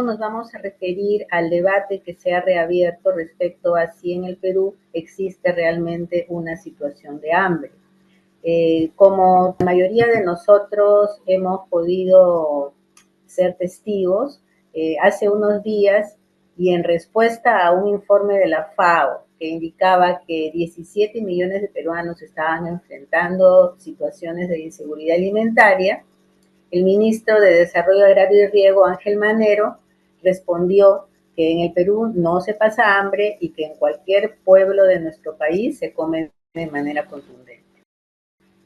nos vamos a referir al debate que se ha reabierto respecto a si en el Perú existe realmente una situación de hambre. Como la mayoría de nosotros hemos podido ser testigos, hace unos días y en respuesta a un informe de la FAO que indicaba que 17 millones de peruanos estaban enfrentando situaciones de inseguridad alimentaria, el ministro de Desarrollo Agrario y Riego, Ángel Manero, respondió que en el Perú no se pasa hambre y que en cualquier pueblo de nuestro país se come de manera contundente.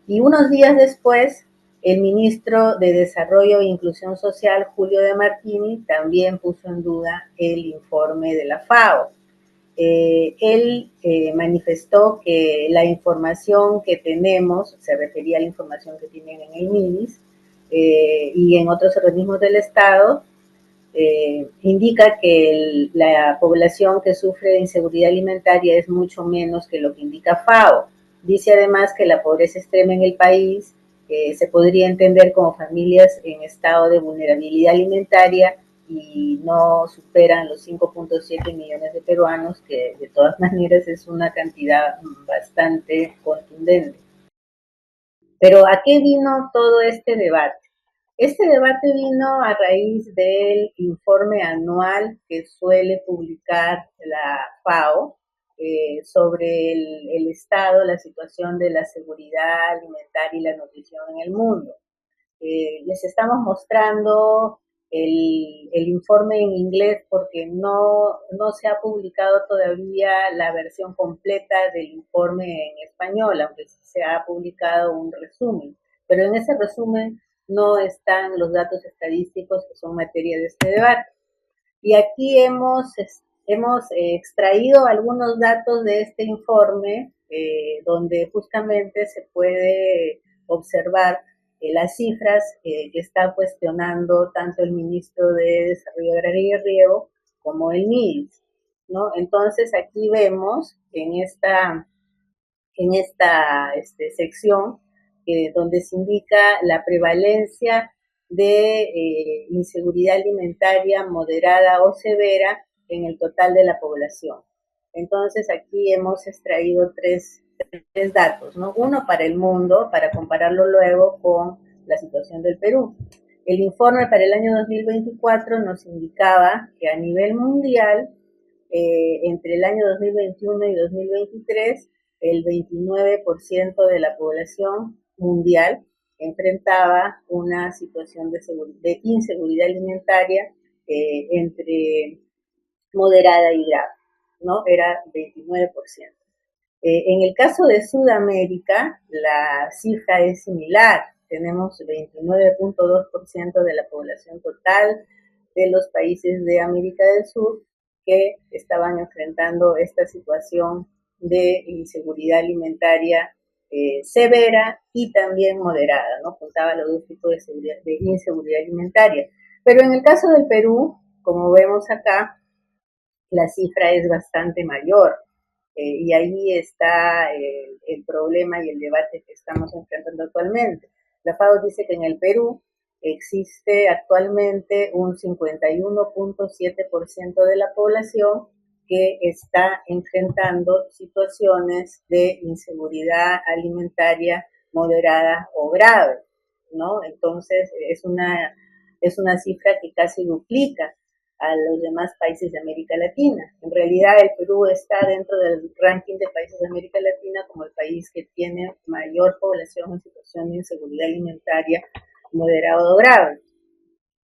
Y unos días después, el ministro de Desarrollo e Inclusión Social, Julio de Martini, también puso en duda el informe de la FAO. Él manifestó que la información que tenemos, se refería a la información que tienen en el MIDIS y en otros organismos del Estado, indica que la población que sufre de inseguridad alimentaria es mucho menos que lo que indica FAO. Dice además que la pobreza extrema en el país se podría entender como familias en estado de vulnerabilidad alimentaria y no superan los 5.7 millones de peruanos, que de todas maneras es una cantidad bastante contundente. Pero ¿a qué vino todo este debate? Este debate vino a raíz del informe anual que suele publicar la FAO sobre el estado, la situación de la seguridad alimentaria y la nutrición en el mundo. Les estamos mostrando el informe en inglés porque no se ha publicado todavía la versión completa del informe en español, aunque sí se ha publicado un resumen. Pero en ese resumen no están los datos estadísticos que son materia de este debate. Y aquí hemos extraído algunos datos de este informe donde justamente se puede observar las cifras que está cuestionando tanto el ministro de Desarrollo Agrario y Riego como el MIDIS, ¿no? Entonces aquí vemos en esta sección donde se indica la prevalencia de inseguridad alimentaria moderada o severa en el total de la población. Entonces aquí hemos extraído tres datos, ¿no? Uno para el mundo, para compararlo luego con la situación del Perú. El informe para el año 2024 nos indicaba que a nivel mundial, entre el año 2021 y 2023, el 29% de la población mundial enfrentaba una situación de inseguridad alimentaria entre moderada y grave, ¿no? Era 29%. En el caso de Sudamérica, la cifra es similar. Tenemos 29.2% de la población total de los países de América del Sur que estaban enfrentando esta situación de inseguridad alimentaria severa y también moderada, ¿no? Juntaba los dos tipos de inseguridad alimentaria. Pero en el caso del Perú, como vemos acá, la cifra es bastante mayor. Y ahí está el problema y el debate que estamos enfrentando actualmente. La FAO dice que en el Perú existe actualmente un 51.7% de la población que está enfrentando situaciones de inseguridad alimentaria moderada o grave, ¿no? Entonces es una cifra que casi duplica a los demás países de América Latina. En realidad el Perú está dentro del ranking de países de América Latina como el país que tiene mayor población en situación de inseguridad alimentaria moderada o grave.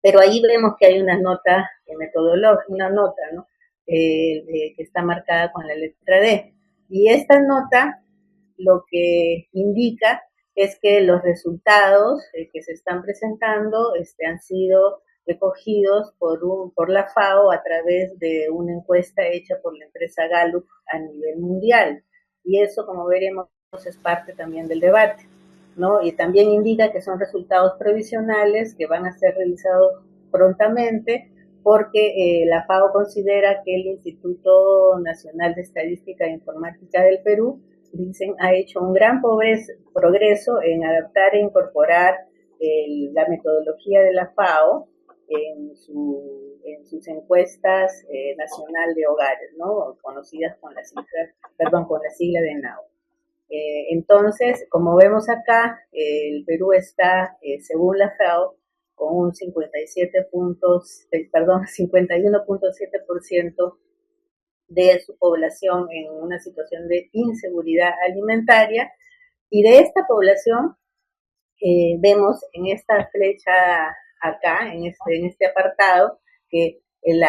Pero ahí vemos que hay una nota metodológica, una nota, ¿no? Que está marcada con la letra D. Y esta nota lo que indica es que los resultados que se están presentando han sido recogidos por la FAO a través de una encuesta hecha por la empresa Gallup a nivel mundial. Y eso, como veremos, es parte también del debate, ¿no? Y también indica que son resultados provisionales que van a ser revisados prontamente porque la FAO considera que el Instituto Nacional de Estadística e Informática del Perú, dicen, ha hecho un gran progreso en adaptar e incorporar la metodología de la FAO en sus encuestas nacional de hogares, ¿no? Conocidas con con la sigla de NAO. Entonces, como vemos acá, el Perú está, según la FAO, con un 51.7% de su población en una situación de inseguridad alimentaria. Y de esta población, vemos en esta flecha acá, en este apartado, que el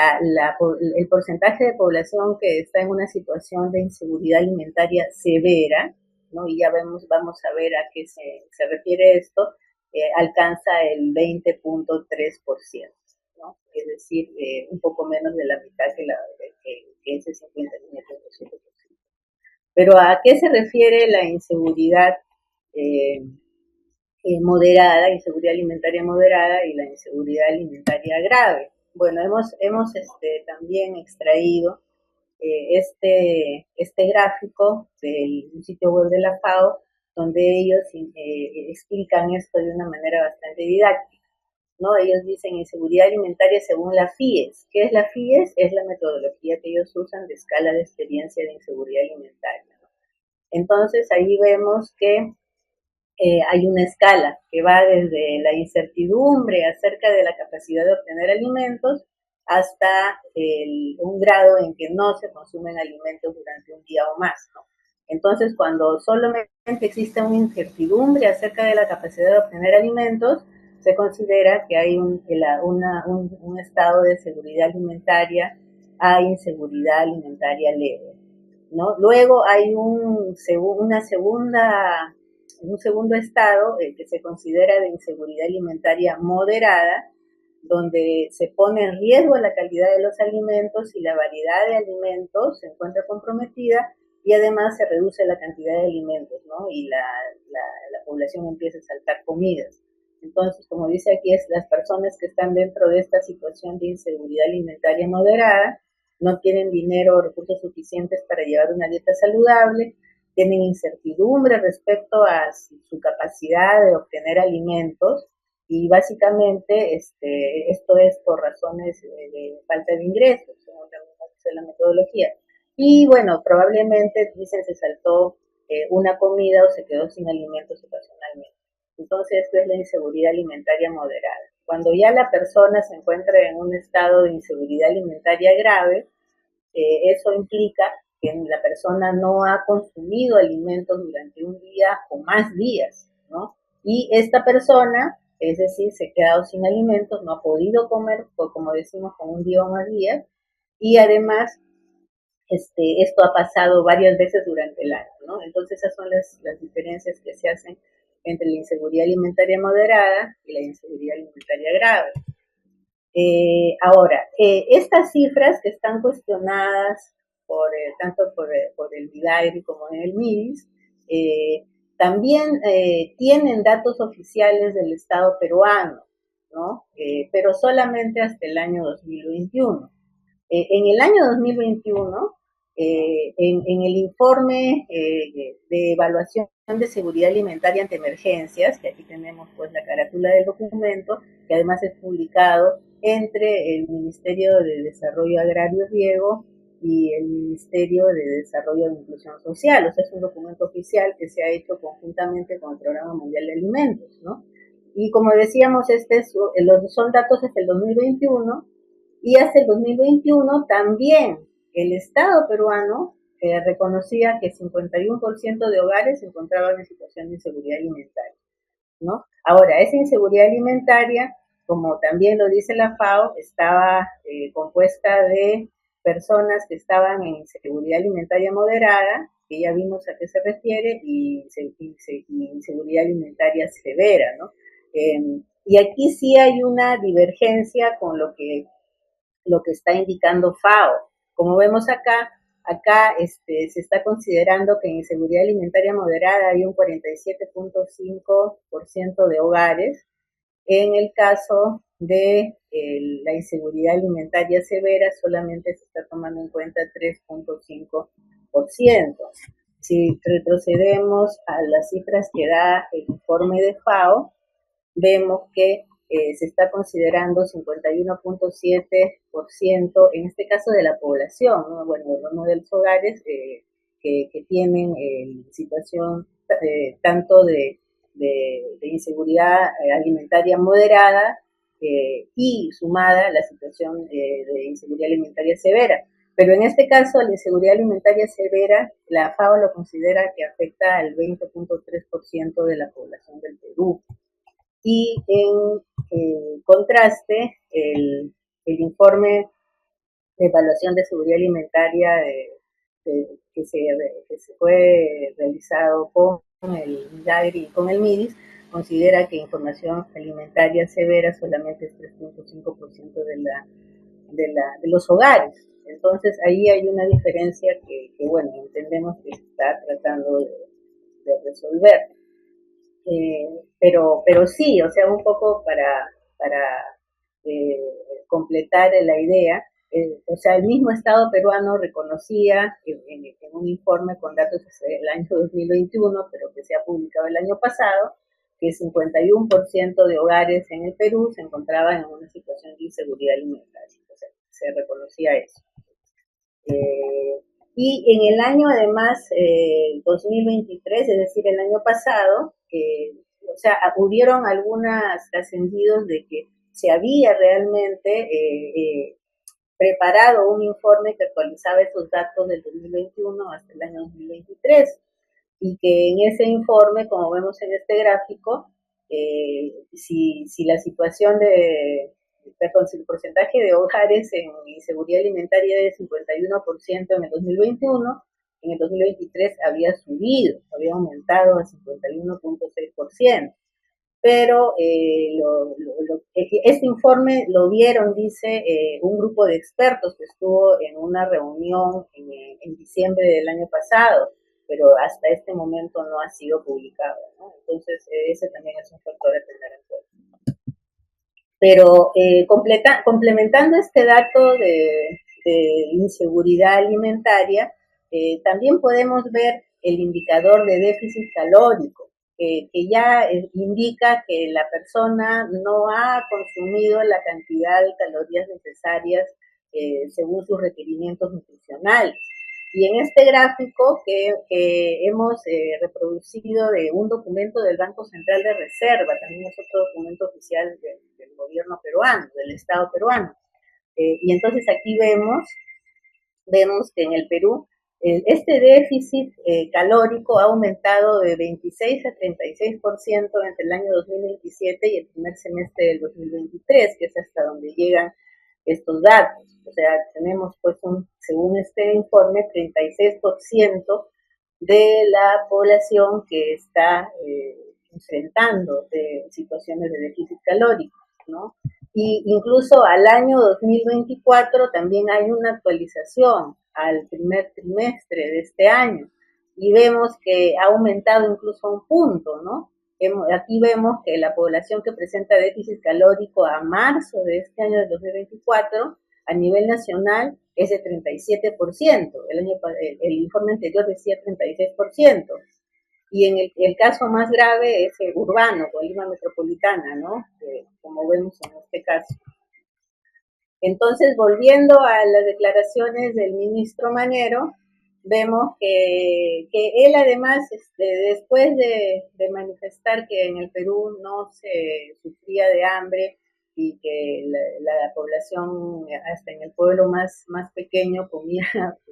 porcentaje de población que está en una situación de inseguridad alimentaria severa, ¿no? Y ya vamos a ver a qué se refiere esto, alcanza el 20.3%, ¿no? Es decir, un poco menos de la mitad que ese 51.7%. Pero ¿a qué se refiere la inseguridad moderada, inseguridad alimentaria moderada y la inseguridad alimentaria grave? Bueno, hemos también extraído este gráfico del sitio web de la FAO, donde ellos explican esto de una manera bastante didáctica, ¿no? Ellos dicen inseguridad alimentaria según la FIES. ¿Qué es la FIES? Es la metodología que ellos usan de escala de experiencia de inseguridad alimentaria, ¿no? Entonces ahí vemos que hay una escala que va desde la incertidumbre acerca de la capacidad de obtener alimentos hasta un grado en que no se consumen alimentos durante un día o más, ¿no? Entonces, cuando solamente existe una incertidumbre acerca de la capacidad de obtener alimentos, se considera que hay un estado de seguridad alimentaria a inseguridad alimentaria leve, ¿no? Luego hay un segundo estado, que se considera de inseguridad alimentaria moderada, donde se pone en riesgo la calidad de los alimentos y la variedad de alimentos se encuentra comprometida, y además se reduce la cantidad de alimentos, ¿no? Y la población empieza a saltar comidas. Entonces, como dice aquí, las personas que están dentro de esta situación de inseguridad alimentaria moderada no tienen dinero o recursos suficientes para llevar una dieta saludable, tienen incertidumbre respecto a su capacidad de obtener alimentos, y básicamente esto es por razones de falta de ingresos, según la metodología. Y bueno, probablemente, dicen, se saltó una comida o se quedó sin alimentos ocasionalmente. Entonces, esto es la inseguridad alimentaria moderada. Cuando ya la persona se encuentra en un estado de inseguridad alimentaria grave, eso implica que la persona no ha consumido alimentos durante un día o más días, ¿no? Y esta persona, es decir, se ha quedado sin alimentos, no ha podido comer, como decimos, con un día o más días, y además esto ha pasado varias veces durante el año, ¿no? Entonces esas son las diferencias que se hacen entre la inseguridad alimentaria moderada y la inseguridad alimentaria grave. Ahora, estas cifras que están cuestionadas tanto por el BIDAIRI como en el MIDIS, también tienen datos oficiales del Estado peruano, ¿no? Pero solamente hasta el año 2021. En el año 2021, en el informe de evaluación de seguridad alimentaria ante emergencias, que aquí tenemos pues la carátula del documento, que además es publicado entre el Ministerio de Desarrollo Agrario y Riego y el Ministerio de Desarrollo de Inclusión Social. O sea, es un documento oficial que se ha hecho conjuntamente con el Programa Mundial de Alimentos, ¿no? Y como decíamos, son datos hasta el 2021, y hasta el 2021 también el Estado peruano reconocía que 51% de hogares se encontraban en situación de inseguridad alimentaria, ¿no? Ahora, esa inseguridad alimentaria, como también lo dice la FAO, estaba compuesta de personas que estaban en inseguridad alimentaria moderada, que ya vimos a qué se refiere, y inseguridad alimentaria severa, ¿no? Y aquí sí hay una divergencia con lo que está indicando FAO. Como vemos acá se está considerando que en inseguridad alimentaria moderada hay un 47.5% de hogares. En el caso de la inseguridad alimentaria severa, solamente se está tomando en cuenta 3.5%. Si retrocedemos a las cifras que da el informe de FAO, vemos que se está considerando 51.7%, en este caso de la población, ¿no? Bueno, no de los hogares que tienen situación tanto de inseguridad alimentaria moderada y sumada a la situación de inseguridad alimentaria severa. Pero en este caso, la inseguridad alimentaria severa, la FAO lo considera que afecta al 20.3% de la población del Perú. Y en contraste, informe de evaluación de seguridad alimentaria que se fue realizado con el MIDAGRI y con el MIDIS, considera que información alimentaria severa solamente es 3.5% de los hogares. Entonces ahí hay una diferencia bueno, entendemos que se está tratando de resolver. Pero sí, o sea, un poco para completar la idea, o sea, el mismo Estado peruano reconocía en un informe con datos del año 2021, pero que se ha publicado el año pasado, que 51% de hogares en el Perú se encontraban en una situación de inseguridad alimentaria. O sea, se reconocía eso. Y en el año, además, 2023, es decir, el año pasado, o sea, hubieron algunos trascendidos de que se había realmente preparado un informe que actualizaba esos datos del 2021 hasta el año 2023 y que en ese informe, como vemos en este gráfico, si la situación si el porcentaje de hogares en inseguridad alimentaria de 51% en el 2021, en el 2023 había subido, había aumentado a 51.6%. Pero este informe lo vieron, dice, un grupo de expertos que estuvo en una reunión en diciembre del año pasado, pero hasta este momento no ha sido publicado, ¿no? Entonces, ese también es un factor a tener en cuenta. Pero complementando este dato de inseguridad alimentaria, también podemos ver el indicador de déficit calórico, que ya indica que la persona no ha consumido la cantidad de calorías necesarias según sus requerimientos nutricionales. Y en este gráfico que hemos reproducido de un documento del Banco Central de Reserva, también es otro documento oficial del gobierno peruano, del Estado peruano. Y entonces aquí vemos que en el Perú este déficit calórico ha aumentado de 26 a 36% entre el año 2027 y el primer semestre del 2023, que es hasta donde llegan estos datos. O sea, tenemos pues según este informe, 36% de la población que está enfrentando situaciones de déficit calórico, ¿no? Y incluso al año 2024 también hay una actualización al primer trimestre de este año y vemos que ha aumentado incluso un punto, ¿no? Aquí vemos que la población que presenta déficit calórico a marzo de este año de 2024 a nivel nacional es de 37%. El informe anterior decía 36%. Y en el caso más grave es el urbano, Colima metropolitana, ¿no? Como vemos en este caso. Entonces, volviendo a las declaraciones del ministro Manero, vemos que él además, después de manifestar que en el Perú no se sufría de hambre y que la población, hasta en el pueblo más pequeño, comía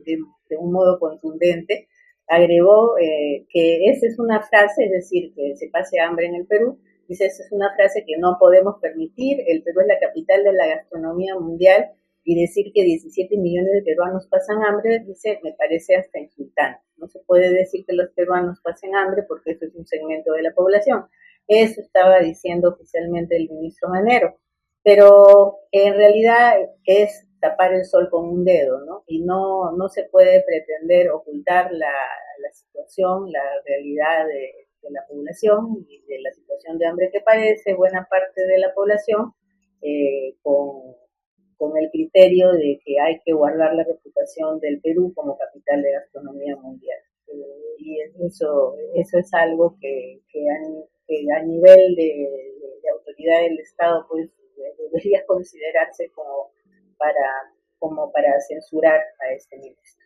de un modo contundente, agregó que esa es una frase, es decir, que se pase hambre en el Perú. Dice, esa es una frase que no podemos permitir. El Perú es la capital de la gastronomía mundial y decir que 17 millones de peruanos pasan hambre, dice, me parece hasta insultante. No se puede decir que los peruanos pasen hambre porque eso es un segmento de la población. Eso estaba diciendo oficialmente el ministro Manero. Pero en realidad es tapar el sol con un dedo, ¿no? Y no se puede pretender ocultar la situación, la realidad de la población y de la situación de hambre que padece buena parte de la población con el criterio de que hay que guardar la reputación del Perú como capital de gastronomía mundial. Y eso es algo que a nivel de autoridades capacidad del Estado pues debería considerarse para censurar a este ministro.